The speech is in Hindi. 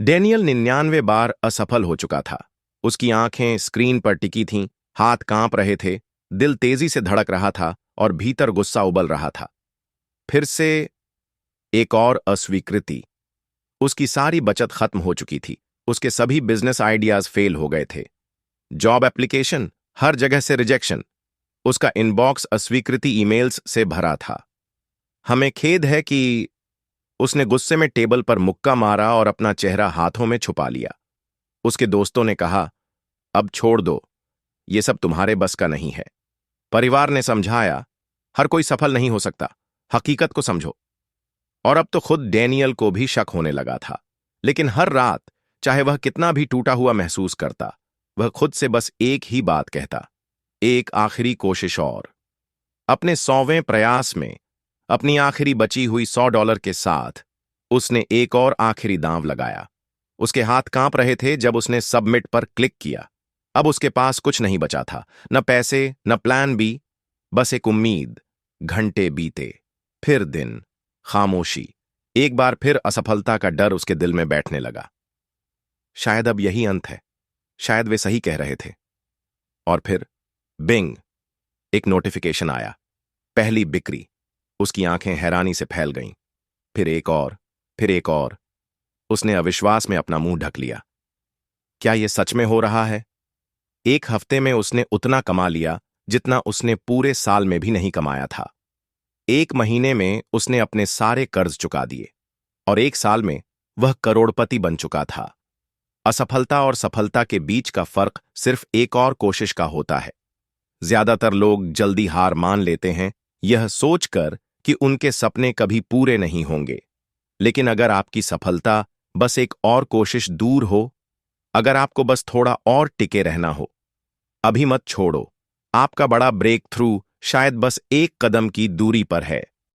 डेनियल 99 बार असफल हो चुका था। उसकी आंखें स्क्रीन पर टिकी थीं, हाथ कांप रहे थे, दिल तेजी से धड़क रहा था और भीतर गुस्सा उबल रहा था। फिर से एक और अस्वीकृति। उसकी सारी बचत खत्म हो चुकी थी। उसके सभी बिजनेस आइडियाज फेल हो गए थे। जॉब एप्लीकेशन, हर जगह से रिजेक्शन। उसका इनबॉक्स अस्वीकृति ईमेल्स से भरा था। हमें खेद है कि उसने गुस्से में टेबल पर मुक्का मारा और अपना चेहरा हाथों में छुपा लिया। उसके दोस्तों ने कहा, अब छोड़ दो, ये सब तुम्हारे बस का नहीं है। परिवार ने समझाया, हर कोई सफल नहीं हो सकता, हकीकत को समझो। और अब तो खुद डेनियल को भी शक होने लगा था। लेकिन हर रात, चाहे वह कितना भी टूटा हुआ महसूस करता, वह खुद से बस एक ही बात कहता, एक आखिरी कोशिश और। अपने 100वें प्रयास में, अपनी आखिरी बची हुई $100 के साथ, उसने एक और आखिरी दांव लगाया। उसके हाथ कांप रहे थे जब उसने सबमिट पर क्लिक किया। अब उसके पास कुछ नहीं बचा था, न पैसे, न प्लान बी, बस एक उम्मीद। घंटे बीते, फिर दिन, खामोशी। एक बार फिर असफलता का डर उसके दिल में बैठने लगा। शायद अब यही अंत है, शायद वे सही कह रहे थे। और फिर बिंग, एक नोटिफिकेशन आया। पहली बिक्री। उसकी आंखें हैरानी से फैल गईं। फिर एक और, फिर एक और। उसने अविश्वास में अपना मुंह ढक लिया। क्या यह सच में हो रहा है? एक हफ्ते में उसने उतना कमा लिया जितना उसने पूरे साल में भी नहीं कमाया था। एक महीने में उसने अपने सारे कर्ज चुका दिए और एक साल में वह करोड़पति बन चुका था। असफलता और सफलता के बीच का फर्क सिर्फ एक और कोशिश का होता है। ज्यादातर लोग जल्दी हार मान लेते हैं, यह सोचकर कि उनके सपने कभी पूरे नहीं होंगे। लेकिन अगर आपकी सफलता बस एक और कोशिश दूर हो, अगर आपको बस थोड़ा और टिके रहना हो, अभी मत छोड़ो। आपका बड़ा ब्रेक थ्रू शायद बस एक कदम की दूरी पर है।